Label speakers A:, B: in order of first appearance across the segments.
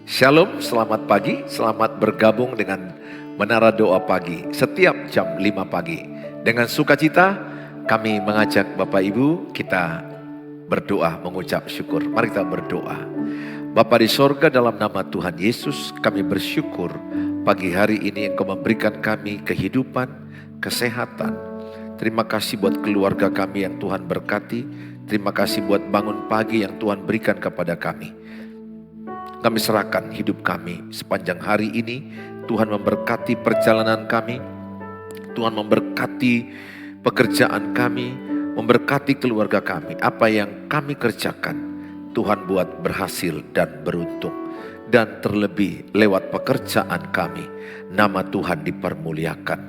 A: Shalom, selamat pagi, selamat bergabung dengan Menara Doa Pagi setiap jam 5 pagi. Dengan sukacita kami mengajak Bapak Ibu kita berdoa mengucap syukur. Mari kita berdoa. Bapa di sorga, dalam nama Tuhan Yesus kami bersyukur pagi hari ini Engkau memberikan kami kehidupan, kesehatan. Terima kasih buat keluarga kami yang Tuhan berkati. Terima kasih buat bangun pagi yang Tuhan berikan kepada kami. Kami serahkan hidup kami sepanjang hari ini. Tuhan memberkati perjalanan kami. Tuhan memberkati pekerjaan kami, memberkati keluarga kami. Apa yang kami kerjakan, Tuhan buat berhasil dan beruntung. Dan terlebih lewat pekerjaan kami, nama Tuhan dipermuliakan.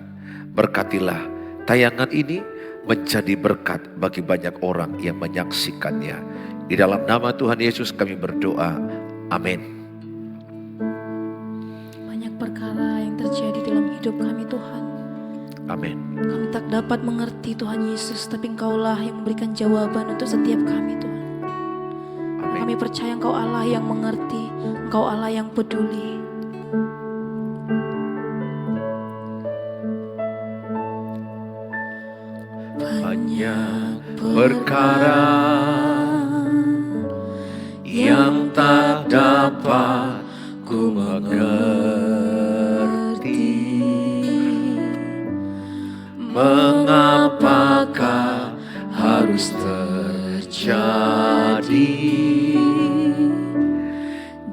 A: Berkatilah tayangan ini menjadi berkat bagi banyak orang yang menyaksikannya. Di dalam nama Tuhan Yesus kami berdoa. Amin.
B: Banyak perkara yang terjadi dalam hidup kami Tuhan.
A: Amin.
B: Kami tak dapat mengerti Tuhan Yesus, tapi Engkaulah yang memberikan jawaban untuk setiap kami Tuhan.
A: Amin.
B: Kami percaya Engkau Allah yang mengerti, Engkau Allah yang peduli.
A: Banyak perkara yang tak dapat ku mengerti. Mengapakah harus terjadi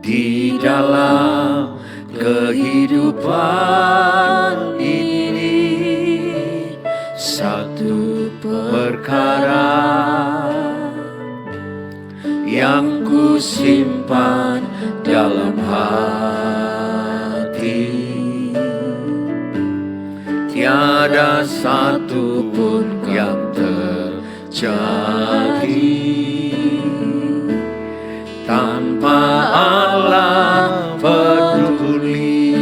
A: di dalam kehidupan ini? Satu perkara yang ku simpan dalam hati, tiada satu pun yang terjadi tanpa Allah peduli.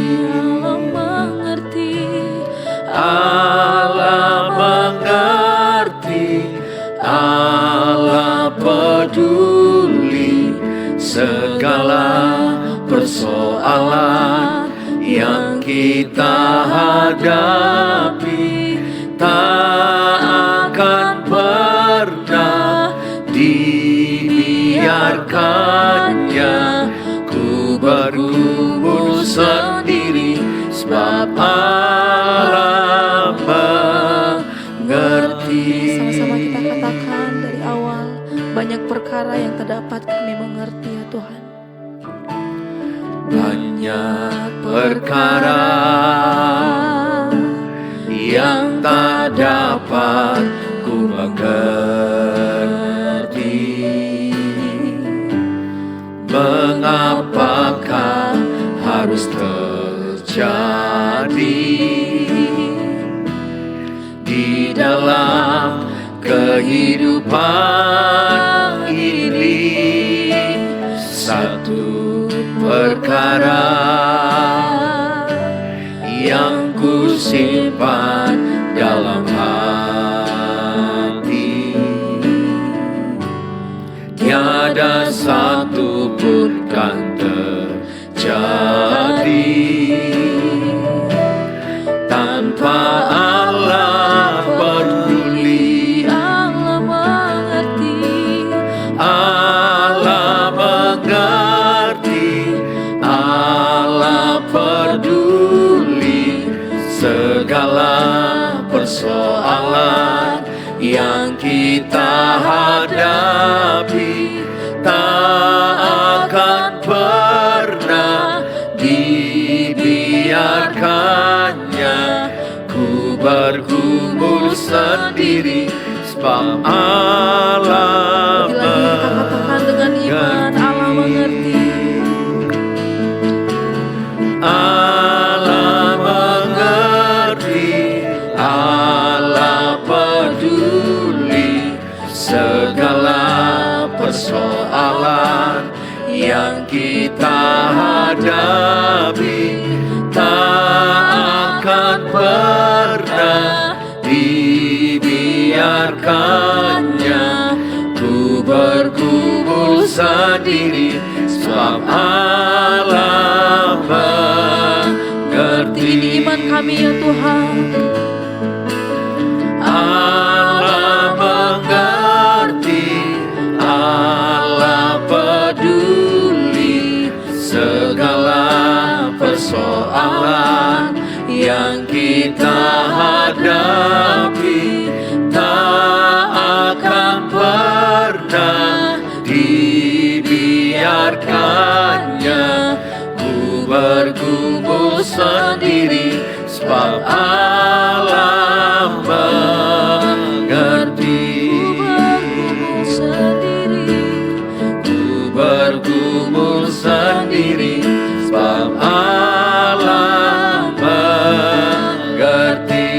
A: Allah mengerti, Allah peduli segala persoalan yang kita hadapi. Tak akan pernah dibiarkannya ku bergumul sendiri, sebab Allah mengerti.
B: Sama-sama kita katakan dari awal, banyak perkara yang tak dapat kami mengerti ya Tuhan.
A: Banyak perkara yang tak dapat ku mengerti. Mengapakah harus terjadi di dalam kehidupan ini? Satu perkara yang ku simpan dalam hati, tiada satu pun kan terjadi tanpa Allah peduli.
B: Allah mengerti,
A: Allah mengerti, Allah peduli segala persoalan yang kita hadapi. Tak akan pernah dibiarkannya ku bergumul sendiri, sebab Allah
B: lagi-lagi kita katakan dengan iman, Allah mengerti.
A: Allah mengerti, Allah peduli segala persoalan yang kita hadapi. Tak akan pernah dibiarkannya ku bergumul sendiri, sebab Allah
B: Tuhan.
A: Allah mengerti, Allah peduli segala persoalan yang kita hadapi. Tak akan pernah dibiarkannya ku bergumul sendiri, sebab Allah mengerti. Ku bergumul sendiri, sebab Allah mengerti.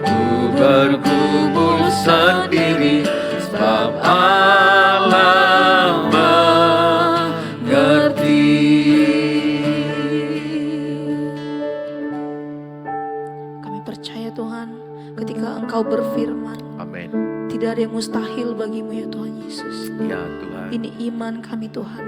A: Ku bergumul sendiri, sebab Allah mengerti.
B: Kami percaya Tuhan, ketika Engkau berfirman,
A: Amin.
B: tidak ada yang mustahil bagimu ya Tuhan Yesus.
A: Ya Tuhan.
B: Ini iman kami Tuhan.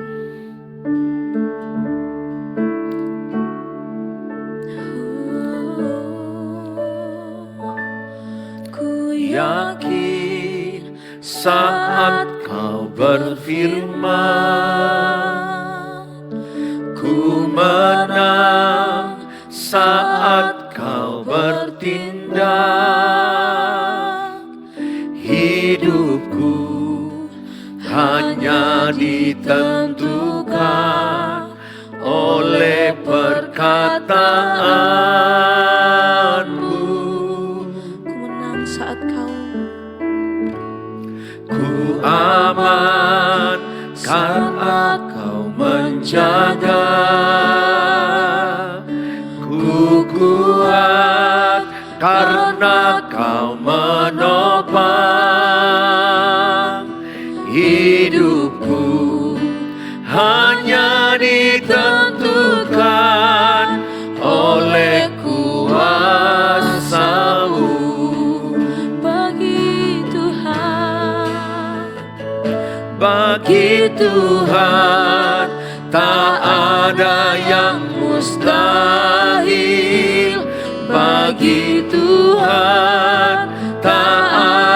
B: Ku
A: Yakin saat kau berfirman, ku menang saat kau bertindak. Hidupku hanya ditentukan oleh perkataanmu.
B: Ku menang saat kau,
A: Ku aman karena kau menjaga. Ku kuat karena kau menopang. Hidupku hanya ditentukan oleh kuasa-Mu.
B: bagi Tuhan,
A: Bagi Tuhan tak ada yang mustahil. Bagi Tuhan tak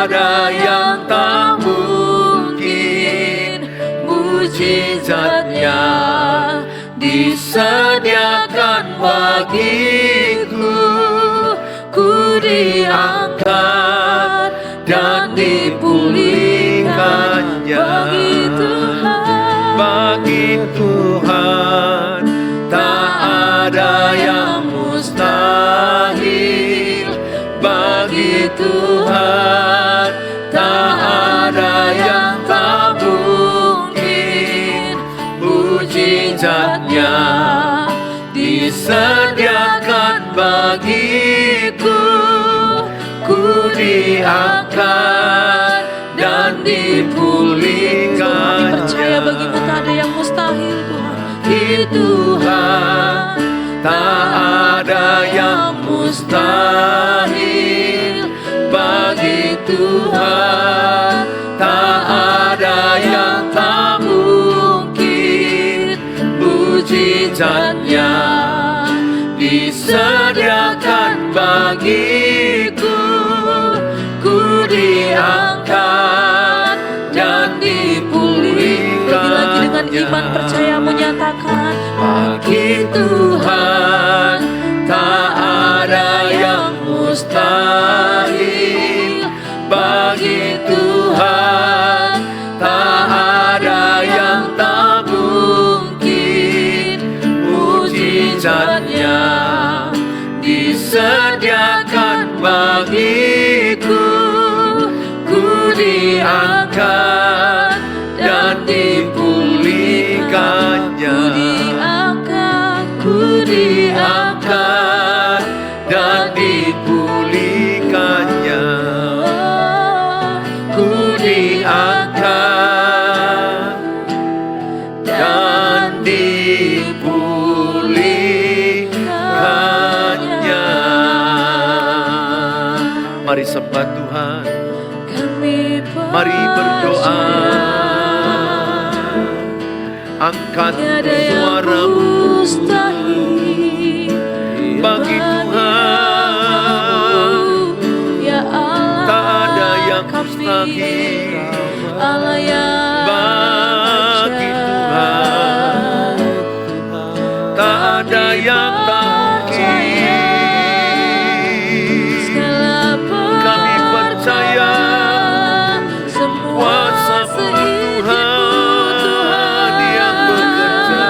A: ada yang tak mungkin. Mujizatnya disediakan bagiku. Ku diangkat dan dipulihkannya. Bagi Tuhan tak ada yang mustahil. Bagi Tuhan tak ada yang tak mungkin. Mujizatnya disediakan bagiku. Ku diangkat dan dipulihkannya.
B: percaya bagimu tak ada yang mustahil Tuhan.
A: Bagi Tuhan tak ada yang mustahil. Bagi Tuhan tak ada yang tak mungkin. Mujizatnya disediakan bagiku. Ku diangkat dan dipulihkannya.
B: Lagi-lagi dengan iman percayamu nyatakan,
A: Bagi Tuhan tak ada yang mustahil. Bagi Tuhan tak ada yang tak mungkin. Mujizatnya disediakan bagiku. Ku diangkat dan dipulihkannya. Ku diangkat dan dipulihkannya. Ku diangkat dan dipulihkannya. Mari sembah Tuhan. Mari berdoa. Angkat suaramu. bagi Tuhan.
B: Ya Allah,
A: Tak ada yang
B: kami,
A: mustahil
B: Allah yang
A: bagi
B: ajaib.
A: Tuhan. Tak ada yang tak
B: Percaya,
A: mungkin.
B: segala
A: Kami percaya
B: semua
A: kuasa
B: seizin-Mu,
A: Tuhan yang bekerja.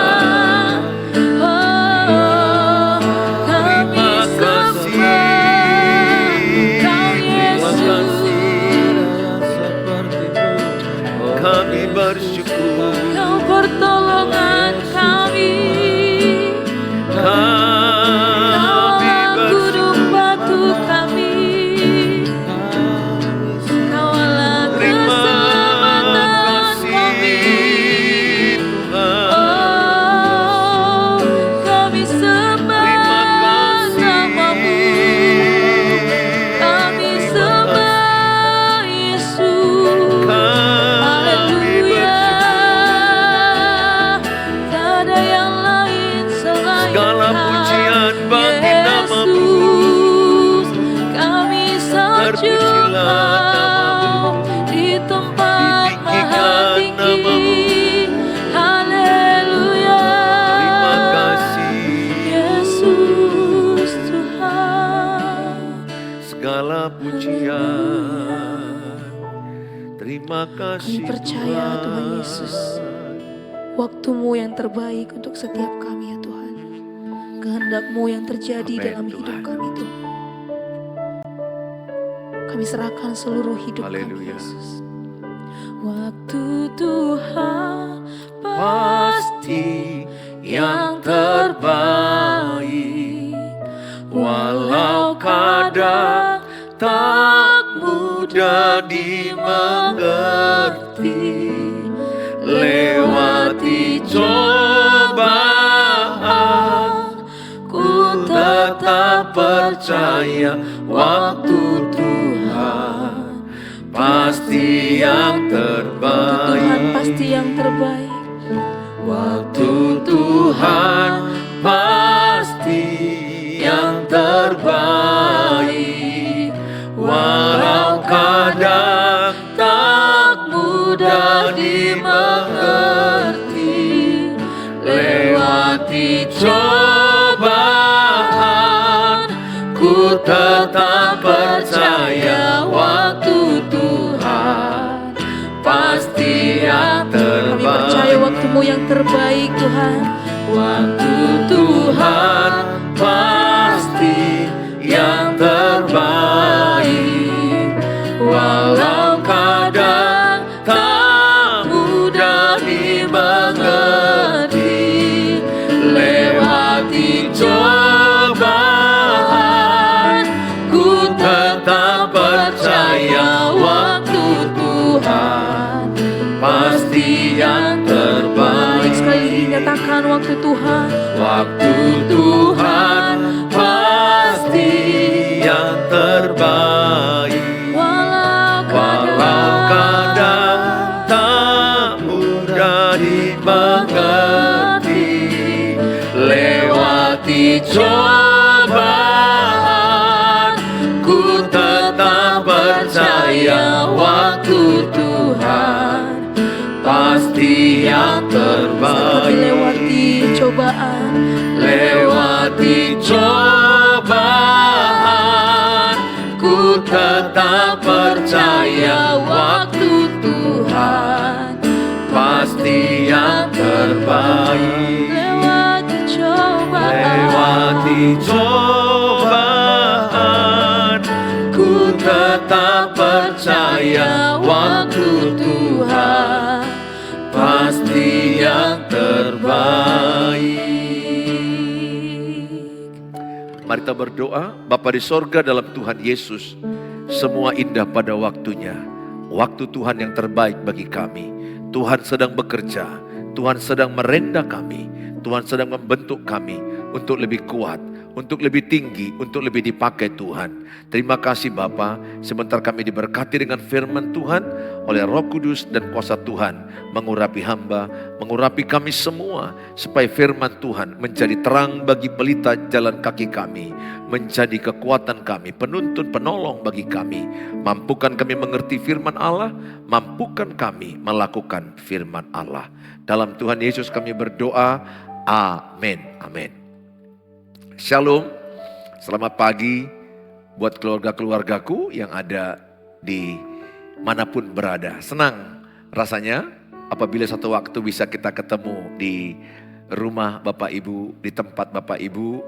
B: Oh, kami
A: Terima kasih,
B: sembah Kau
A: terima
B: Yesus.
A: kasih. Kami bersyukur.
B: Kau pertolongan kami,
A: Kami
B: Kaulah gunung
A: bersyukur.
B: batu kami, Kaulah
A: Terima
B: keselamatan
A: kasih
B: kami.
A: Tuhan.
B: Oh, kami sembah
A: Terima kasih.
B: namamu, kami sembah Yesus. Haleluya, tak ada yang lain selain
A: Segala
B: Kau,
A: pujian bagi namamu.
B: Yesus. Kami sanjung
A: Terpujilah
B: Kau di tempat maha
A: Ditinggikan namamu.
B: tinggi. Haleluya,
A: Terima kasih.
B: Yesus Tuhan.
A: Segala pujian. Terima kasih
B: Kami percaya, Tuhan Yesus, waktu-Mu yang terbaik untuk setiap kami ya Tuhan. Kehendak-Mu yang terjadi
A: Amin,
B: dalam hidup
A: Tuhan.
B: kami Tuhan. Kami serahkan seluruh hidup kami
A: Haleluya.
B: Yesus. Waktu Tuhan
A: Pasti yang terbaik, walau kadang tak mudah dimengerti. Lewati cobaan, ku tetap percaya waktu Tuhan pasti yang terbaik.
B: Tuhan pasti yang terbaik.
A: Waktu Tuhan pasti yang terbaik, walau kadang tak mudah dimengerti. Lewati cobaan, ku tetap percaya waktu Tuhan pasti yang
B: Kami percaya
A: terbaik.
B: waktu-Mu yang terbaik Tuhan.
A: Waktu Tuhan pasti yang terbaik, walau kadang tak mudah dimengerti. Lewati cobaan, ku tetap percaya waktu Tuhan pasti yang
B: Mari
A: terbaik.
B: sekali dinyatakan waktu Tuhan.
A: Waktu Tuhan pasti yang terbaik, walau kadang tak mudah dimengerti. Lewati cobaan, ku tetap percaya waktu Tuhan pasti yang terbaik.
B: Lewati cobaan,
A: Lewati cobaan, ku tetap percaya waktu Tuhan pasti yang terbaik.
B: lewati cobaan,
A: Lewati cobaan, ku tetap percaya waktu Tuhan pasti yang terbaik. Mari kita berdoa. Bapa di sorga, dalam Tuhan Yesus, semua indah pada waktunya. Waktu Tuhan yang terbaik bagi kami. Tuhan sedang bekerja, Tuhan sedang merendah kami, Tuhan sedang membentuk kami untuk lebih kuat, untuk lebih tinggi, untuk lebih dipakai Tuhan. Terima kasih Bapa, sebentar kami diberkati dengan firman Tuhan, oleh Roh Kudus dan kuasa Tuhan mengurapi hamba, mengurapi kami semua, supaya firman Tuhan menjadi terang bagi pelita jalan kaki kami, menjadi kekuatan kami, penuntun penolong bagi kami. Mampukan kami mengerti firman Allah, mampukan kami melakukan firman Allah. Dalam Tuhan Yesus kami berdoa, amin, amin. Shalom, selamat pagi buat keluarga-keluargaku yang ada di manapun berada. Senang rasanya apabila satu waktu bisa kita ketemu di rumah Bapak Ibu, di tempat Bapak Ibu.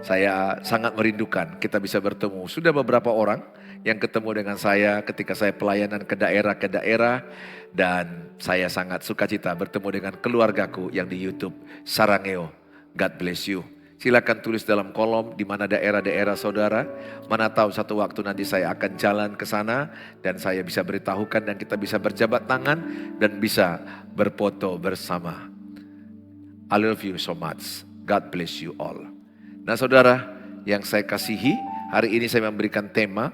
A: Saya sangat merindukan kita bisa bertemu. Sudah beberapa orang yang ketemu dengan saya ketika saya pelayanan ke daerah, dan saya sangat sukacita bertemu dengan keluargaku yang di YouTube, Sarangeo. God bless you. Silakan tulis dalam kolom di mana daerah-daerah saudara. Mana tahu satu waktu nanti saya akan jalan ke sana dan saya bisa beritahukan dan kita bisa berjabat tangan dan bisa berfoto bersama. I love you so much. God bless you all. Nah saudara yang saya kasihi, hari ini saya memberikan tema,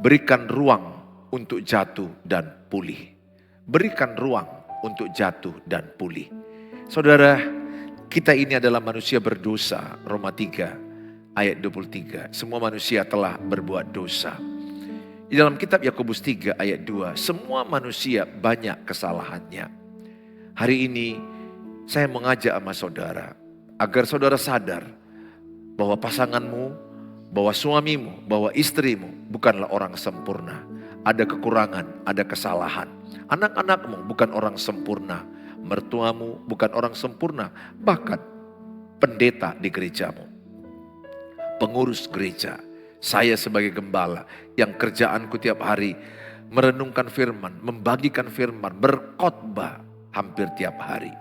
A: berikan ruang untuk jatuh dan pulih. Berikan ruang untuk jatuh dan pulih. Saudara, kita ini adalah manusia berdosa, Roma 3 ayat 23. Semua manusia telah berbuat dosa. Di dalam kitab Yakobus 3 ayat 2, semua manusia banyak kesalahannya. Hari ini saya mengajak sama saudara, agar saudara sadar bahwa pasanganmu, bahwa suamimu, bahwa istrimu bukanlah orang sempurna. Ada kekurangan, ada kesalahan. Anak-anakmu bukan orang sempurna. Mertuamu bukan orang sempurna, bahkan pendeta di gerejamu, pengurus gereja, saya sebagai gembala yang kerjaanku tiap hari merenungkan firman, membagikan firman, berkhotbah hampir tiap hari.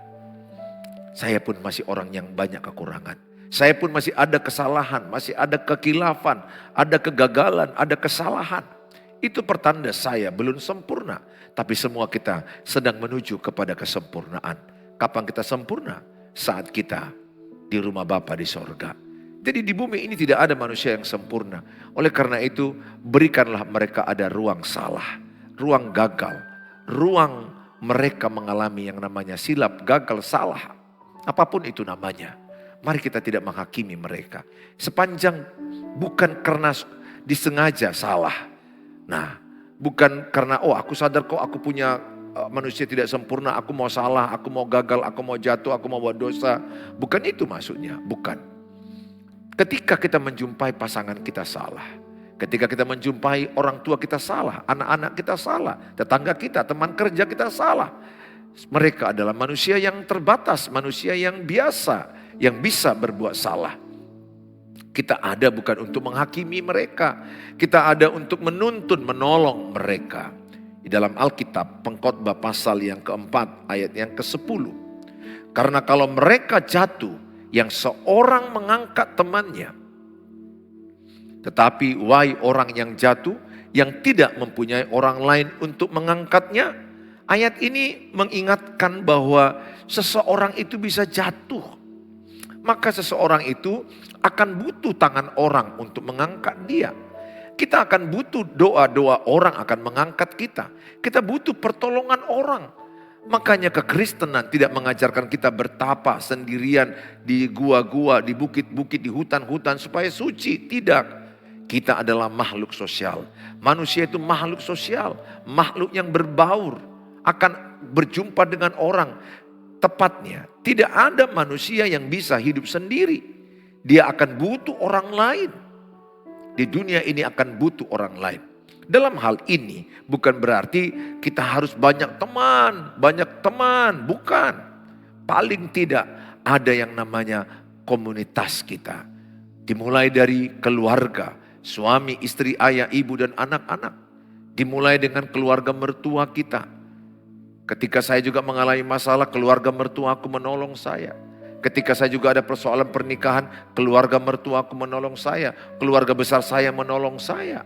A: Saya pun masih orang yang banyak kekurangan. Saya pun masih ada kesalahan, masih ada kekilafan, ada kegagalan, ada kesalahan. Itu pertanda saya belum sempurna. Tapi semua kita sedang menuju kepada kesempurnaan. Kapan kita sempurna? Saat kita di rumah Bapa di sorga. Jadi di bumi ini tidak ada manusia yang sempurna. Oleh karena itu berikanlah mereka ada ruang salah, ruang gagal, ruang mereka mengalami yang namanya silap, gagal, salah. Apapun itu namanya. Mari kita tidak menghakimi mereka. Sepanjang bukan karena disengaja salah. Nah, bukan karena aku sadar kok aku punya manusia tidak sempurna, aku mau salah, aku mau gagal, aku mau jatuh, aku mau buat dosa. Bukan itu maksudnya, bukan. Ketika kita menjumpai pasangan kita salah, ketika kita menjumpai orang tua kita salah, anak-anak kita salah, tetangga kita, teman kerja kita salah. Mereka adalah manusia yang terbatas, manusia yang biasa, yang bisa berbuat salah. Kita ada bukan untuk menghakimi mereka. Kita ada untuk menuntun, menolong mereka. Di dalam Alkitab, Pengkhotbah pasal yang keempat, ayat yang ke-10. Karena kalau mereka jatuh, yang seorang mengangkat temannya. Tetapi wahai orang yang jatuh, yang tidak mempunyai orang lain untuk mengangkatnya. Ayat ini mengingatkan bahwa seseorang itu bisa jatuh. Maka seseorang itu akan butuh tangan orang untuk mengangkat dia. Kita akan butuh doa-doa orang akan mengangkat kita. Kita butuh pertolongan orang. Makanya kekristenan tidak mengajarkan kita bertapa sendirian di gua-gua, di bukit-bukit, di hutan-hutan supaya suci. Tidak. Kita adalah makhluk sosial. Manusia itu makhluk sosial. Makhluk yang berbaur. Akan berjumpa dengan orang. Tepatnya, tidak ada manusia yang bisa hidup sendiri. Dia akan butuh orang lain. Di dunia ini akan butuh orang lain. Dalam hal ini bukan berarti kita harus banyak teman. Bukan. Paling tidak ada yang namanya komunitas kita. Dimulai dari keluarga, suami, istri, ayah, ibu, dan anak-anak. Dimulai dengan keluarga mertua kita. Ketika saya juga mengalami masalah, keluarga mertuaku menolong saya. Ketika saya juga ada persoalan pernikahan, keluarga mertuaku menolong saya. Keluarga besar saya menolong saya.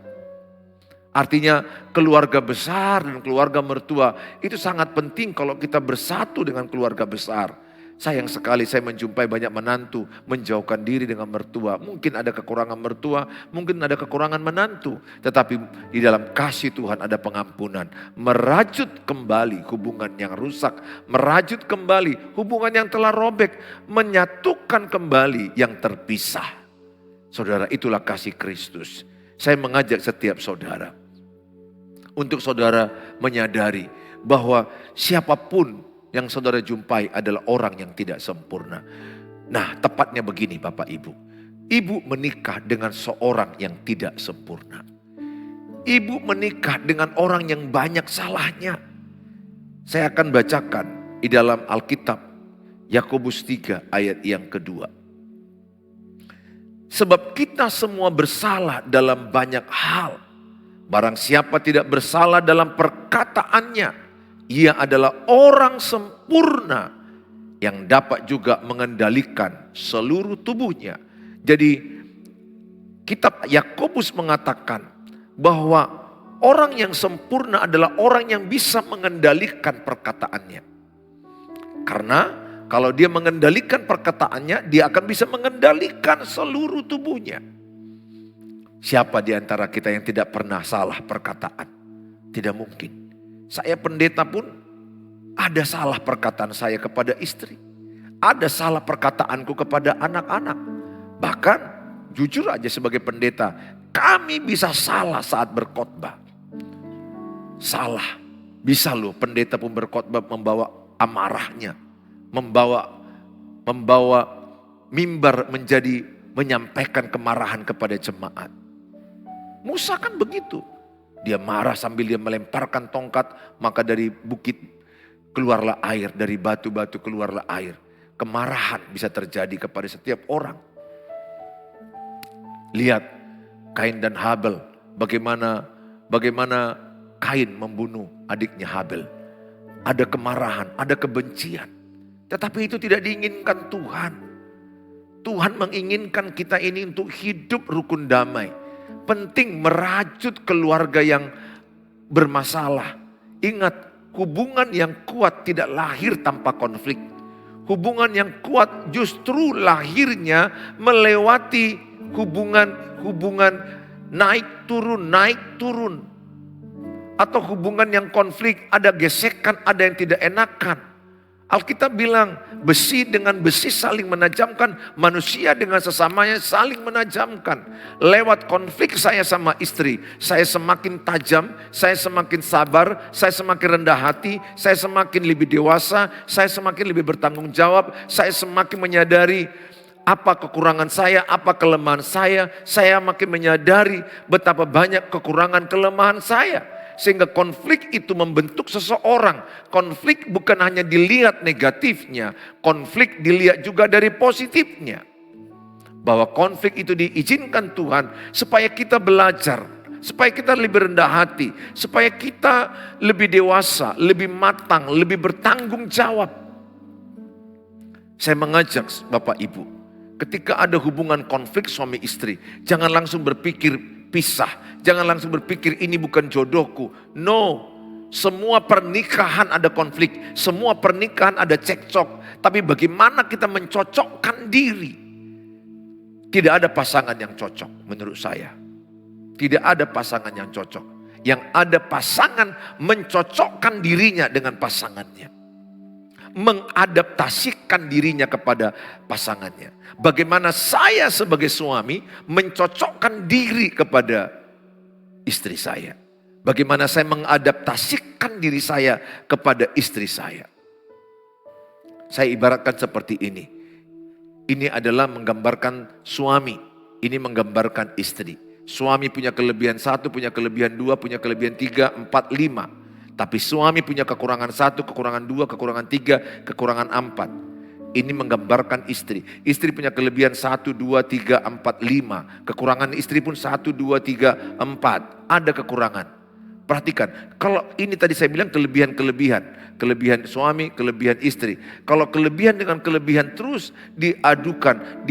A: Artinya keluarga besar dan keluarga mertua itu sangat penting kalau kita bersatu dengan keluarga besar. Sayang sekali saya menjumpai banyak menantu menjauhkan diri dengan mertua. Mungkin ada kekurangan mertua, mungkin ada kekurangan menantu. Tetapi di dalam kasih Tuhan ada pengampunan. Merajut kembali hubungan yang rusak. Merajut kembali hubungan yang telah robek. Menyatukan kembali yang terpisah. Saudara, itulah kasih Kristus. Saya mengajak setiap saudara. Untuk saudara menyadari bahwa siapapun yang saudara jumpai adalah orang yang tidak sempurna. Nah, tepatnya begini Bapak Ibu. Ibu menikah dengan seorang yang tidak sempurna. Ibu menikah dengan orang yang banyak salahnya. Saya akan bacakan di dalam Alkitab Yakobus 3 ayat yang kedua. Sebab kita semua bersalah dalam banyak hal. Barang siapa tidak bersalah dalam perkataannya, ia adalah orang sempurna yang dapat juga mengendalikan seluruh tubuhnya. Jadi kitab Yakobus mengatakan bahwa orang yang sempurna adalah orang yang bisa mengendalikan perkataannya. Karena kalau dia mengendalikan perkataannya, dia akan bisa mengendalikan seluruh tubuhnya. Siapa di antara kita yang tidak pernah salah perkataan? Tidak mungkin. Saya pendeta pun ada salah perkataan saya kepada istri. Ada salah perkataanku kepada anak-anak. Bahkan jujur aja sebagai pendeta, kami bisa salah saat berkhotbah. Salah. Bisa loh pendeta pun berkhotbah membawa amarahnya. Membawa mimbar menjadi menyampaikan kemarahan kepada jemaat. Musa kan begitu. Dia marah sambil dia melemparkan tongkat, maka dari bukit keluarlah air, dari batu-batu keluarlah air. Kemarahan bisa terjadi kepada setiap orang. Lihat Kain dan Habel, bagaimana Kain membunuh adiknya Habel. Ada kemarahan, ada kebencian. Tetapi itu tidak diinginkan Tuhan. Tuhan menginginkan kita ini untuk hidup rukun damai. Penting merajut keluarga yang bermasalah. Ingat, hubungan yang kuat tidak lahir tanpa konflik. Hubungan yang kuat justru lahirnya melewati hubungan naik turun. Atau hubungan yang konflik, ada gesekan, ada yang tidak enakan. Alkitab bilang besi dengan besi saling menajamkan, manusia dengan sesamanya saling menajamkan. Lewat konflik saya sama istri, saya semakin tajam, saya semakin sabar, saya semakin rendah hati, saya semakin lebih dewasa, saya semakin lebih bertanggung jawab, saya semakin menyadari apa kekurangan saya, apa kelemahan saya makin menyadari betapa banyak kekurangan kelemahan saya. Sehingga konflik itu membentuk seseorang. Konflik bukan hanya dilihat negatifnya, konflik dilihat juga dari positifnya. Bahwa konflik itu diizinkan Tuhan supaya kita belajar, supaya kita lebih rendah hati, supaya kita lebih dewasa, lebih matang, lebih bertanggung jawab. Saya mengajak Bapak Ibu, ketika ada hubungan konflik suami istri, jangan langsung berpikir pisah. Jangan langsung berpikir ini bukan jodohku. No, semua pernikahan ada konflik. Semua pernikahan ada cekcok. Tapi bagaimana kita mencocokkan diri? Tidak ada pasangan yang cocok menurut saya. Tidak ada pasangan yang cocok. Yang ada pasangan mencocokkan dirinya dengan pasangannya. Mengadaptasikan dirinya kepada pasangannya. Bagaimana saya sebagai suami mencocokkan diri kepada istri saya. Bagaimana saya mengadaptasikan diri saya kepada istri saya. Saya ibaratkan seperti ini. Ini adalah menggambarkan suami. Ini menggambarkan istri. Suami punya kelebihan 1, punya kelebihan 2, punya kelebihan 3, 4, 5. Tapi suami punya kekurangan 1, kekurangan 2, kekurangan 3, kekurangan 4. Ini menggambarkan istri. Istri punya kelebihan 1, 2, 3, 4, 5. Kekurangan istri pun 1, 2, 3, 4. Ada kekurangan. Perhatikan, kalau ini tadi saya bilang kelebihan-kelebihan. Kelebihan suami, kelebihan istri. Kalau kelebihan dengan kelebihan terus diadukan,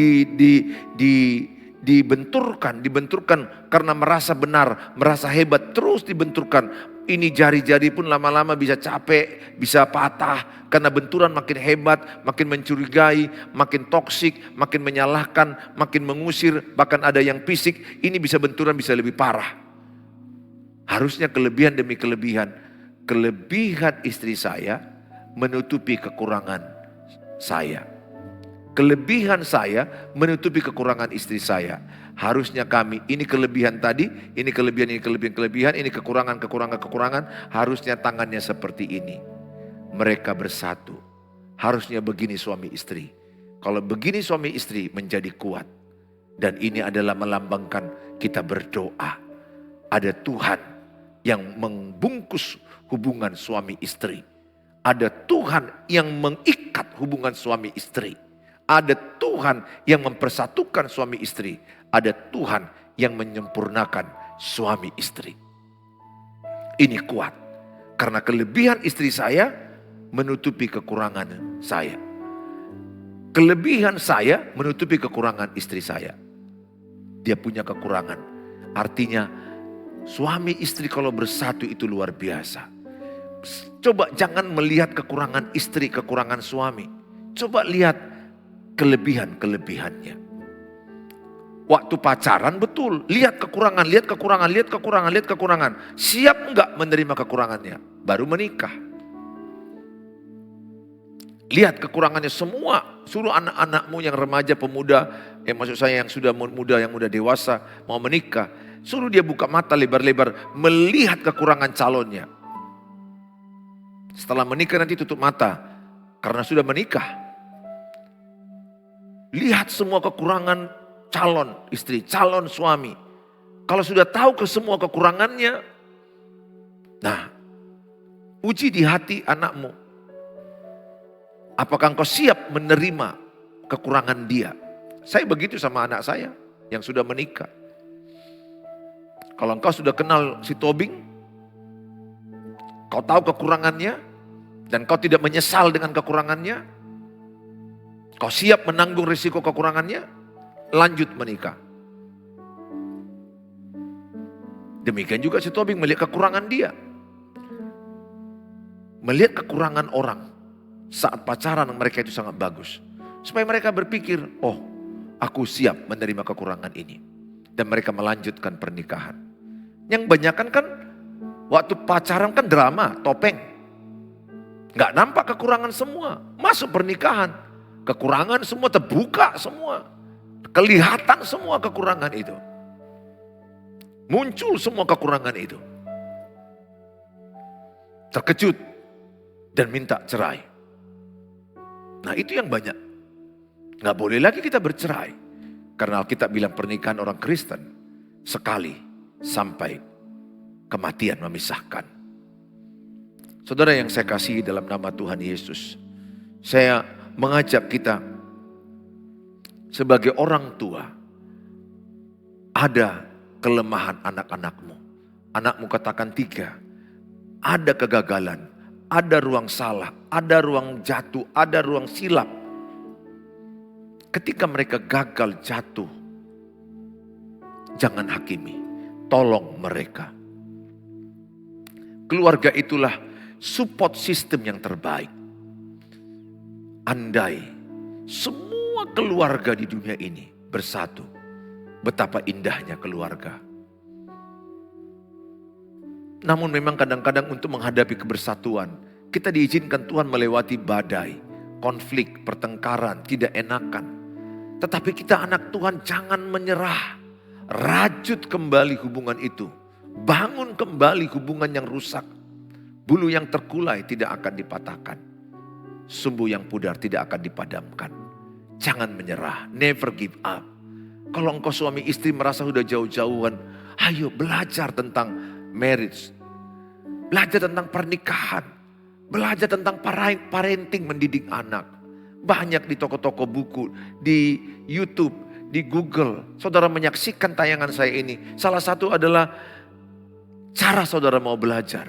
A: dibenturkan karena merasa benar, merasa hebat, terus dibenturkan. Ini jari-jari pun lama-lama bisa capek, bisa patah, karena benturan makin hebat, makin mencurigai, makin toksik, makin menyalahkan, makin mengusir, bahkan ada yang fisik, ini bisa benturan bisa lebih parah. Harusnya kelebihan demi kelebihan. Kelebihan istri saya menutupi kekurangan saya. Kelebihan saya menutupi kekurangan istri saya. Harusnya kami, ini kelebihan tadi, ini kelebihan, ini kekurangan. Harusnya tangannya seperti ini. Mereka bersatu. Harusnya begini suami istri. Kalau begini suami istri menjadi kuat. Dan ini adalah melambangkan kita berdoa. Ada Tuhan yang membungkus hubungan suami istri. Ada Tuhan yang mengikat hubungan suami istri. Ada Tuhan yang mempersatukan suami istri. Ada Tuhan yang menyempurnakan suami istri. Ini kuat. Karena kelebihan istri saya menutupi kekurangan saya. Kelebihan saya menutupi kekurangan istri saya. Dia punya kekurangan. Artinya suami istri kalau bersatu itu luar biasa. Coba jangan melihat kekurangan istri, kekurangan suami. Coba lihat kelebihan-kelebihannya. Waktu pacaran betul, lihat kekurangan. Siap enggak menerima kekurangannya? Baru menikah. Lihat kekurangannya semua. Suruh anak-anakmu yang remaja, pemuda, maksud saya yang sudah muda, yang muda dewasa, mau menikah. Suruh dia buka mata lebar-lebar, melihat kekurangan calonnya. Setelah menikah nanti tutup mata, karena sudah menikah. Lihat semua kekurangan calon istri, calon suami. Kalau sudah tahu ke semua kekurangannya, nah, uji di hati anakmu. Apakah engkau siap menerima kekurangan dia? Saya begitu sama anak saya yang sudah menikah. Kalau engkau sudah kenal si Tobing, kau tahu kekurangannya, dan kau tidak menyesal dengan kekurangannya, kau siap menanggung risiko kekurangannya, lanjut menikah. Demikian juga si Tobing melihat kekurangan dia. Melihat kekurangan orang saat pacaran mereka itu sangat bagus. Supaya mereka berpikir, oh aku siap menerima kekurangan ini. Dan mereka melanjutkan pernikahan. Yang banyakan kan waktu pacaran kan drama, topeng. Gak nampak kekurangan semua. Masuk pernikahan, kekurangan semua terbuka semua. Kelihatan semua kekurangan itu. Muncul semua kekurangan itu. Terkejut dan minta cerai. Nah itu yang banyak. Gak boleh lagi kita bercerai. Karena Alkitab bilang pernikahan orang Kristen sekali sampai kematian memisahkan. Saudara yang saya kasihi dalam nama Tuhan Yesus. Saya mengajak kita sebagai orang tua, ada kelemahan anak-anakmu. Anakmu katakan 3. Ada kegagalan, ada ruang salah, ada ruang jatuh, ada ruang silap. Ketika mereka gagal jatuh, jangan hakimi, tolong mereka. Keluarga itulah support system yang terbaik. Andai semua keluarga di dunia ini bersatu, betapa indahnya keluarga. Namun memang kadang-kadang untuk menghadapi kebersatuan, kita diizinkan Tuhan melewati badai, konflik, pertengkaran, tidak enakan. Tetapi kita anak Tuhan jangan menyerah. Rajut kembali hubungan itu. Bangun kembali hubungan yang rusak. Bulu yang terkulai tidak akan dipatahkan. Sumbu yang pudar tidak akan dipadamkan. Jangan menyerah, never give up. Kalau engkau suami istri merasa sudah jauh-jauhan, ayo belajar tentang marriage. Belajar tentang pernikahan. Belajar tentang parenting, mendidik anak. Banyak di toko-toko buku, di YouTube, di Google. Saudara menyaksikan tayangan saya ini. Salah satu adalah cara saudara mau belajar.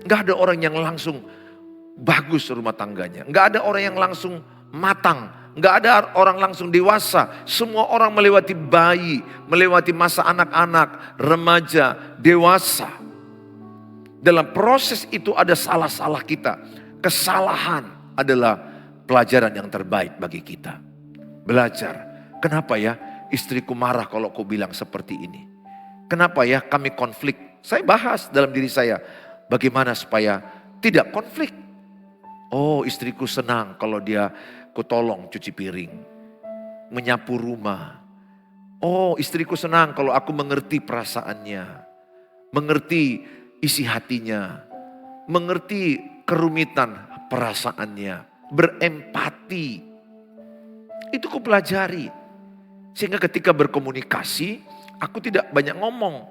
A: Gak ada orang yang langsung bagus rumah tangganya. Gak ada orang yang langsung matang Nggak ada orang langsung dewasa. Semua orang melewati bayi, melewati masa anak-anak, remaja, dewasa. Dalam proses itu ada salah-salah kita. Kesalahan adalah pelajaran yang terbaik bagi kita. Belajar. Kenapa ya istriku marah kalau kau bilang seperti ini? Kenapa ya kami konflik? Saya bahas dalam diri saya. Bagaimana supaya tidak konflik? Oh, istriku senang kalau dia kutolong cuci piring. Menyapu rumah. Oh, istriku senang kalau aku mengerti perasaannya. Mengerti isi hatinya. Mengerti kerumitan perasaannya. Berempati. Itu ku pelajari. Sehingga ketika berkomunikasi, aku tidak banyak ngomong.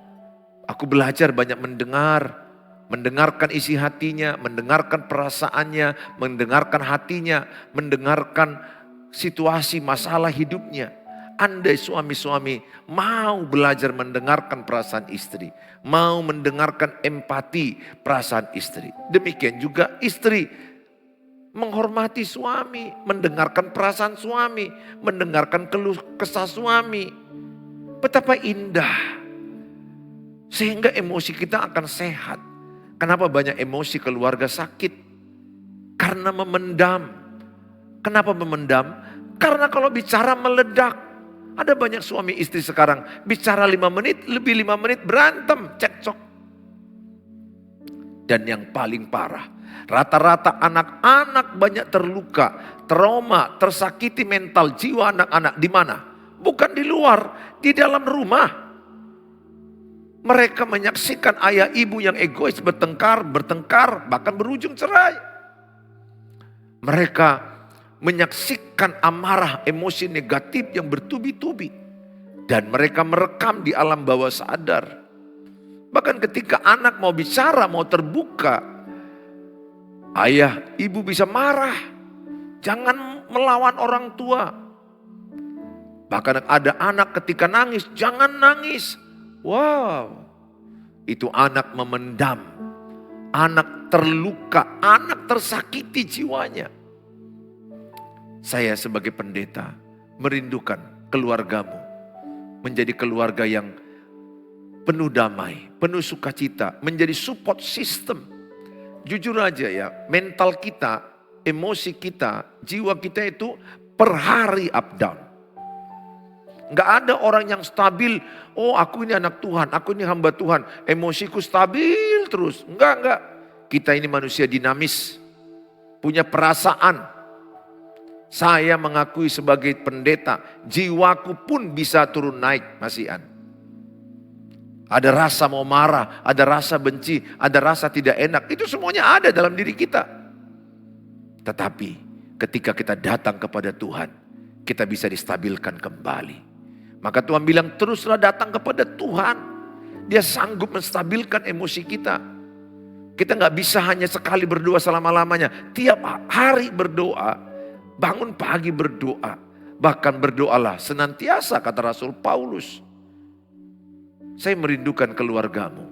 A: Aku belajar banyak mendengar. Mendengarkan isi hatinya, mendengarkan perasaannya, mendengarkan hatinya, mendengarkan situasi masalah hidupnya. Andai suami-suami mau belajar mendengarkan perasaan istri, mau mendengarkan empati perasaan istri. Demikian juga istri menghormati suami, mendengarkan perasaan suami, mendengarkan keluh kesah suami. Betapa indah. Sehingga emosi kita akan sehat. Kenapa banyak emosi keluarga sakit? Karena memendam. Kenapa memendam? Karena kalau bicara meledak. Ada banyak suami istri sekarang bicara 5 menit, lebih 5 menit berantem, cekcok. Dan yang paling parah, rata-rata anak-anak banyak terluka, trauma, tersakiti mental jiwa anak-anak di mana? Bukan di luar, di dalam rumah. Mereka menyaksikan ayah ibu yang egois bertengkar, bahkan berujung cerai. Mereka menyaksikan amarah, emosi negatif yang bertubi-tubi. Dan mereka merekam di alam bawah sadar. Bahkan ketika anak mau bicara, mau terbuka, ayah, ibu bisa marah. Jangan melawan orang tua. Bahkan ada anak ketika nangis, jangan nangis. Wow, itu anak memendam, anak terluka, anak tersakiti jiwanya. Saya sebagai pendeta merindukan keluargamu menjadi keluarga yang penuh damai, penuh sukacita, menjadi support system. Jujur aja ya, mental kita, emosi kita, jiwa kita itu per hari up down. Nggak ada orang yang stabil, oh aku ini anak Tuhan, aku ini hamba Tuhan, emosiku stabil terus. Enggak. Kita ini manusia dinamis, punya perasaan. Saya mengakui sebagai pendeta, jiwaku pun bisa turun naik, masihan. Ada rasa mau marah, ada rasa benci, ada rasa tidak enak, itu semuanya ada dalam diri kita. Tetapi ketika kita datang kepada Tuhan, kita bisa distabilkan kembali. Maka Tuhan bilang teruslah datang kepada Tuhan. Dia sanggup menstabilkan emosi kita. Kita gak bisa hanya sekali berdoa selama-lamanya. Tiap hari berdoa. Bangun pagi berdoa. Bahkan berdoalah senantiasa kata Rasul Paulus. Saya merindukan keluargamu.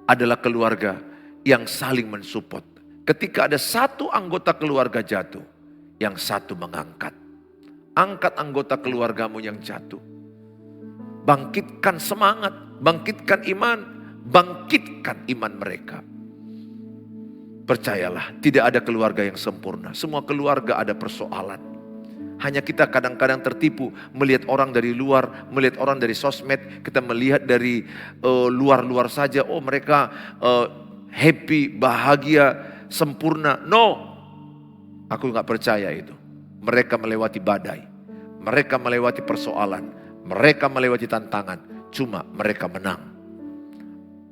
A: Adalah keluarga yang saling mensupport. Ketika ada satu anggota keluarga jatuh. Yang satu mengangkat. Angkat anggota keluargamu yang jatuh. Bangkitkan semangat, bangkitkan iman, bangkitkan iman mereka. Percayalah, tidak ada keluarga yang sempurna. Semua keluarga ada persoalan. Hanya kita kadang-kadang tertipu melihat orang dari luar, melihat orang dari sosmed. Kita melihat dari luar-luar saja, oh mereka happy, bahagia, sempurna. No, aku gak percaya itu. Mereka melewati badai, mereka melewati persoalan, mereka melewati tantangan. Cuma mereka menang.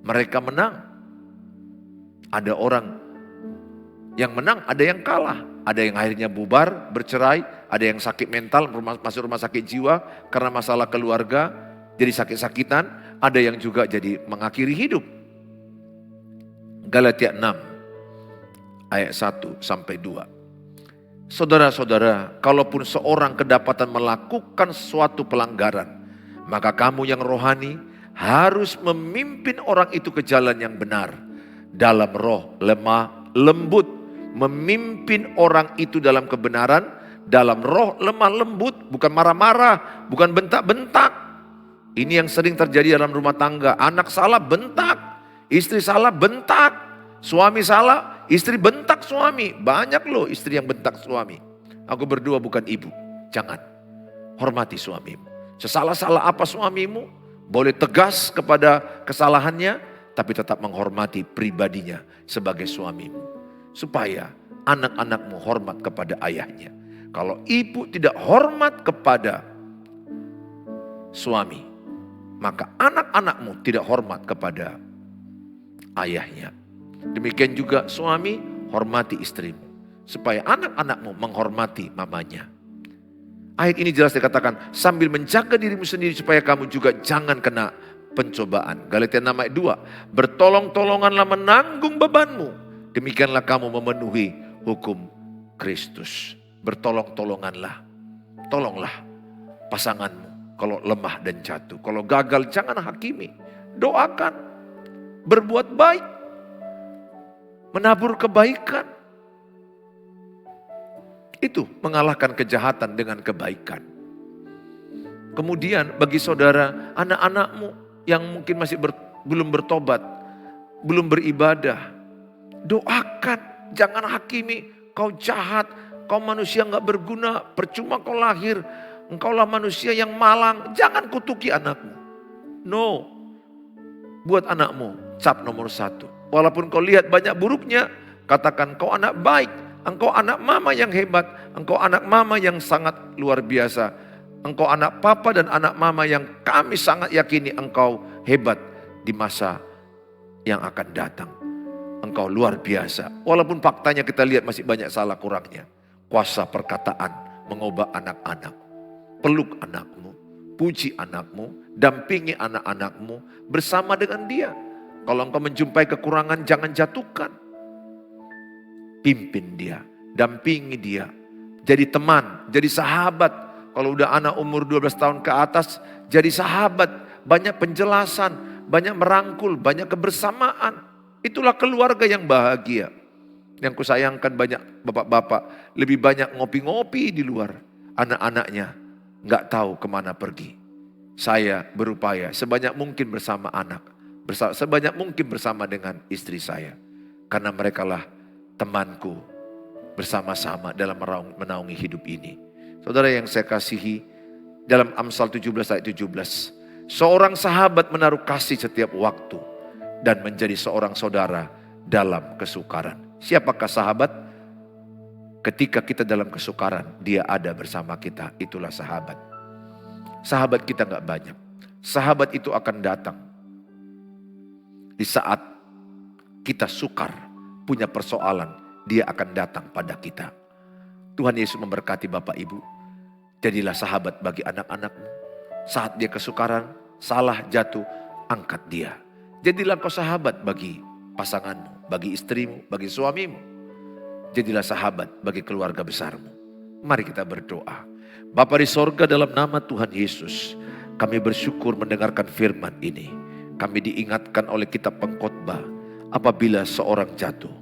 A: Mereka menang. Ada orang yang menang, ada yang kalah. Ada yang akhirnya bubar, bercerai. Ada yang sakit mental, masuk rumah sakit jiwa karena masalah keluarga, jadi sakit-sakitan. Ada yang juga jadi mengakhiri hidup. Galatia 6 ayat 1 sampai 2. Saudara-saudara, kalaupun seorang kedapatan melakukan suatu pelanggaran, maka kamu yang rohani harus memimpin orang itu ke jalan yang benar. Dalam roh lemah lembut, memimpin orang itu dalam kebenaran dalam roh lemah lembut, bukan marah-marah, bukan bentak-bentak. Ini yang sering terjadi dalam rumah tangga. Anak salah bentak, istri salah bentak, suami salah, istri bentak suami. Banyak loh istri yang bentak suami. Aku berdoa bukan ibu, jangan. Hormati suamimu. Sesalah-salah apa suamimu, boleh tegas kepada kesalahannya, tapi tetap menghormati pribadinya sebagai suamimu. Supaya anak-anakmu hormat kepada ayahnya. Kalau ibu tidak hormat kepada suami, maka anak-anakmu tidak hormat kepada ayahnya. Demikian juga suami, hormati istrimu. Supaya anak-anakmu menghormati mamanya. Ayat ini jelas dikatakan, sambil menjaga dirimu sendiri supaya kamu juga jangan kena pencobaan. Galatia 6 ayat 2, bertolong-tolonganlah menanggung bebanmu. Demikianlah kamu memenuhi hukum Kristus. Bertolong-tolonganlah. Tolonglah pasanganmu kalau lemah dan jatuh. Kalau gagal jangan hakimi. Doakan. Berbuat baik. Menabur kebaikan. Itu mengalahkan kejahatan dengan kebaikan. Kemudian bagi saudara, anak-anakmu yang mungkin masih belum bertobat, belum beribadah, doakan, jangan hakimi, kau jahat, kau manusia gak berguna, percuma kau lahir, engkaulah manusia yang malang, jangan kutuki anakmu. No, buat anakmu cap nomor 1. Walaupun kau lihat banyak buruknya, katakan kau anak baik. Engkau anak mama yang hebat, engkau anak mama yang sangat luar biasa. Engkau anak papa dan anak mama yang kami sangat yakini engkau hebat di masa yang akan datang. Engkau luar biasa. Walaupun faktanya kita lihat masih banyak salah kurangnya. Kuasa perkataan mengubah anak-anak. Peluk anakmu, puji anakmu, dampingi anak-anakmu bersama dengan dia. Kalau engkau menjumpai kekurangan jangan jatuhkan. Pimpin dia, dampingi dia, jadi teman, jadi sahabat. Kalau udah anak umur 12 tahun ke atas, jadi sahabat, banyak penjelasan, banyak merangkul, banyak kebersamaan. Itulah keluarga yang bahagia. Yang kusayangkan banyak bapak-bapak, lebih banyak ngopi-ngopi di luar. Anak-anaknya gak tahu kemana pergi. Saya berupaya sebanyak mungkin bersama anak, sebanyak mungkin bersama dengan istri saya. Karena merekalah temanku bersama-sama dalam menaungi hidup ini. Saudara yang saya kasihi, dalam Amsal 17 ayat 17. Seorang sahabat menaruh kasih setiap waktu dan menjadi seorang saudara dalam kesukaran. Siapakah sahabat? Ketika kita dalam kesukaran, dia ada bersama kita. Itulah sahabat. Sahabat kita gak banyak. Sahabat itu akan datang di saat kita sukar, punya persoalan, dia akan datang pada kita. Tuhan Yesus memberkati Bapak Ibu. Jadilah sahabat bagi anak-anakmu. Saat dia kesukaran, salah, jatuh, angkat dia. Jadilah kau sahabat bagi pasanganmu, bagi istrimu, bagi suamimu. Jadilah sahabat bagi keluarga besarmu. Mari kita berdoa. Bapa di sorga, dalam nama Tuhan Yesus, kami bersyukur mendengarkan firman ini. Kami diingatkan oleh kitab Pengkhotbah. Apabila seorang jatuh,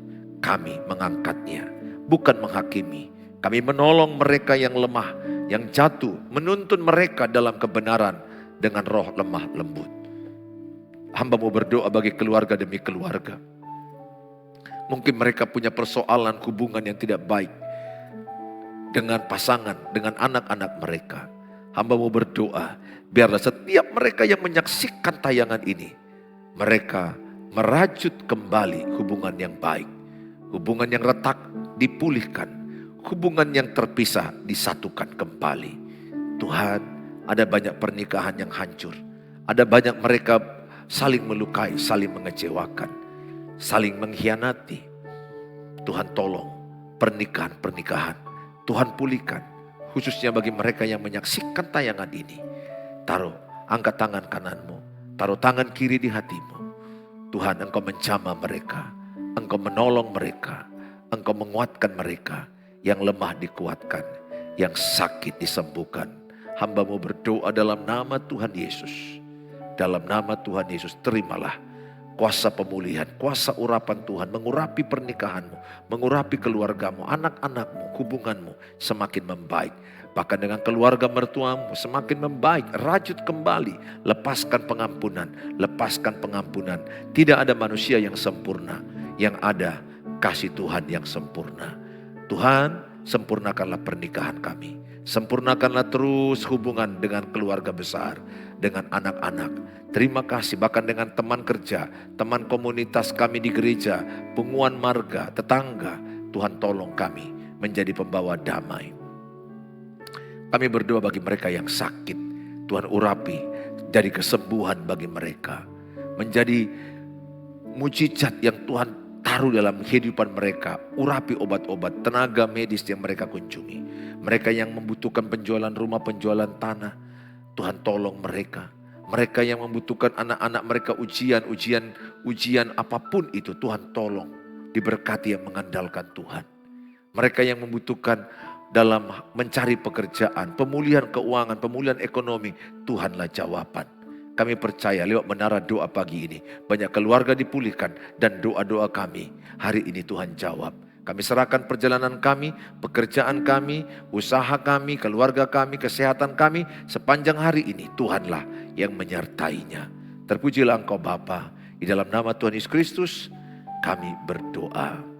A: kami mengangkatnya, bukan menghakimi. Kami menolong mereka yang lemah, yang jatuh, menuntun mereka dalam kebenaran dengan roh lemah lembut. Hamba-Mu berdoa bagi keluarga demi keluarga. Mungkin mereka punya persoalan hubungan yang tidak baik dengan pasangan, dengan anak-anak mereka. Hamba-Mu berdoa, biarlah setiap mereka yang menyaksikan tayangan ini, mereka merajut kembali hubungan yang baik. Hubungan yang retak dipulihkan. Hubungan yang terpisah disatukan kembali. Tuhan, ada banyak pernikahan yang hancur. Ada banyak mereka saling melukai, saling mengecewakan, saling mengkhianati. Tuhan tolong pernikahan-pernikahan. Tuhan pulihkan. Khususnya bagi mereka yang menyaksikan tayangan ini. Taruh, angkat tangan kananmu. Taruh tangan kiri di hatimu. Tuhan, Engkau menjamah mereka, Engkau menolong mereka, Engkau menguatkan mereka, yang lemah dikuatkan, yang sakit disembuhkan. Hamba-Mu berdoa dalam nama Tuhan Yesus. Dalam nama Tuhan Yesus, terimalah kuasa pemulihan, kuasa urapan Tuhan, mengurapi pernikahanmu, mengurapi keluargamu, anak-anakmu, hubunganmu semakin membaik. Bahkan dengan keluarga mertuamu semakin membaik, rajut kembali, lepaskan pengampunan. Tidak ada manusia yang sempurna, yang ada kasih Tuhan yang sempurna. Tuhan, sempurnakanlah pernikahan kami. Sempurnakanlah terus hubungan dengan keluarga besar, dengan anak-anak. Terima kasih bahkan dengan teman kerja, teman komunitas kami di gereja, punguan marga, tetangga. Tuhan tolong kami menjadi pembawa damai. Kami berdoa bagi mereka yang sakit. Tuhan urapi dari kesembuhan bagi mereka. Menjadi mujizat yang Tuhan taruh dalam kehidupan mereka. Urapi obat-obat, tenaga medis yang mereka kunjungi. Mereka yang membutuhkan penjualan rumah, penjualan tanah. Tuhan tolong mereka. Mereka yang membutuhkan anak-anak mereka ujian apapun itu. Tuhan tolong. Diberkati yang mengandalkan Tuhan. Mereka yang membutuhkan dalam mencari pekerjaan, pemulihan keuangan, pemulihan ekonomi, Tuhanlah jawaban. Kami percaya lewat menara doa pagi ini, banyak keluarga dipulihkan dan doa-doa kami hari ini Tuhan jawab. Kami serahkan perjalanan kami, pekerjaan kami, usaha kami, keluarga kami, kesehatan kami sepanjang hari ini. Tuhanlah yang menyertainya. Terpujilah Engkau Bapa, di dalam nama Tuhan Yesus Kristus kami berdoa.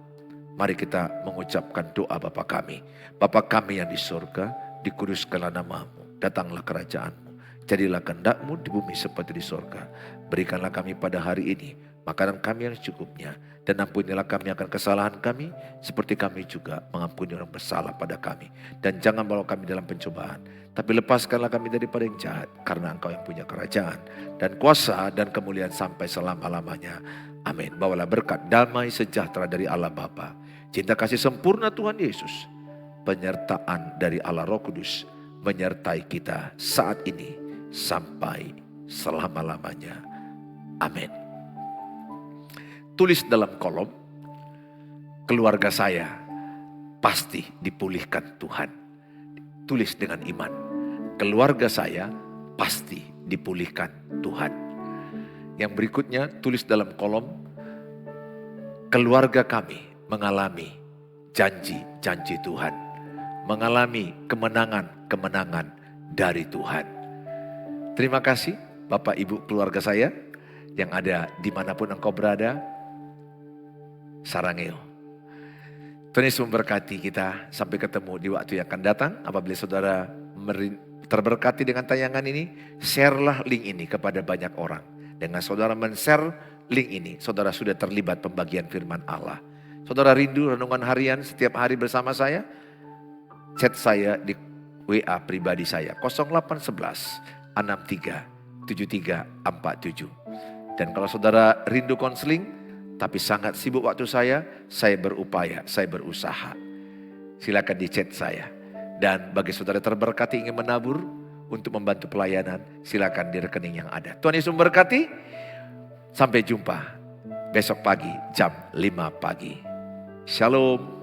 A: Mari kita mengucapkan doa Bapa kami. Bapa kami yang di surga, dikuduskanlah namamu, datanglah kerajaanmu. Jadilah kehendak-Mu di bumi seperti di surga. Berikanlah kami pada hari ini makanan kami yang secukupnya. Dan ampunilah kami akan kesalahan kami, seperti kami juga mengampuni orang bersalah pada kami. Dan jangan bawa kami dalam pencobaan, tapi lepaskanlah kami daripada yang jahat. Karena Engkau yang punya kerajaan dan kuasa dan kemuliaan sampai selama-lamanya. Amin. Bawalah berkat damai sejahtera dari Allah Bapa, cinta kasih sempurna Tuhan Yesus, penyertaan dari Allah Roh Kudus menyertai kita saat ini sampai selama-lamanya. Amin. Tulis dalam kolom, keluarga saya pasti dipulihkan Tuhan. Tulis dengan iman, keluarga saya pasti dipulihkan Tuhan. Yang berikutnya tulis dalam kolom, keluarga kami mengalami janji-janji Tuhan, mengalami kemenangan-kemenangan dari Tuhan. Terima kasih Bapak Ibu keluarga saya yang ada dimanapun engkau berada. Sarangeo. Tuhan Yesus memberkati kita sampai ketemu di waktu yang akan datang. Apabila saudara terberkati dengan tayangan ini, share-lah link ini kepada banyak orang. Dengan saudara men-share link ini, saudara sudah terlibat pembagian firman Allah. Saudara rindu renungan harian setiap hari bersama saya? Chat saya di WA pribadi saya 0811 63 7347. Dan kalau saudara rindu konseling tapi sangat sibuk waktu saya berupaya, saya berusaha. Silakan di chat saya. Dan bagi saudara terberkati ingin menabur untuk membantu pelayanan, silakan di rekening yang ada. Tuhan Yesus memberkati. Sampai jumpa besok pagi jam 5 pagi. Shalom.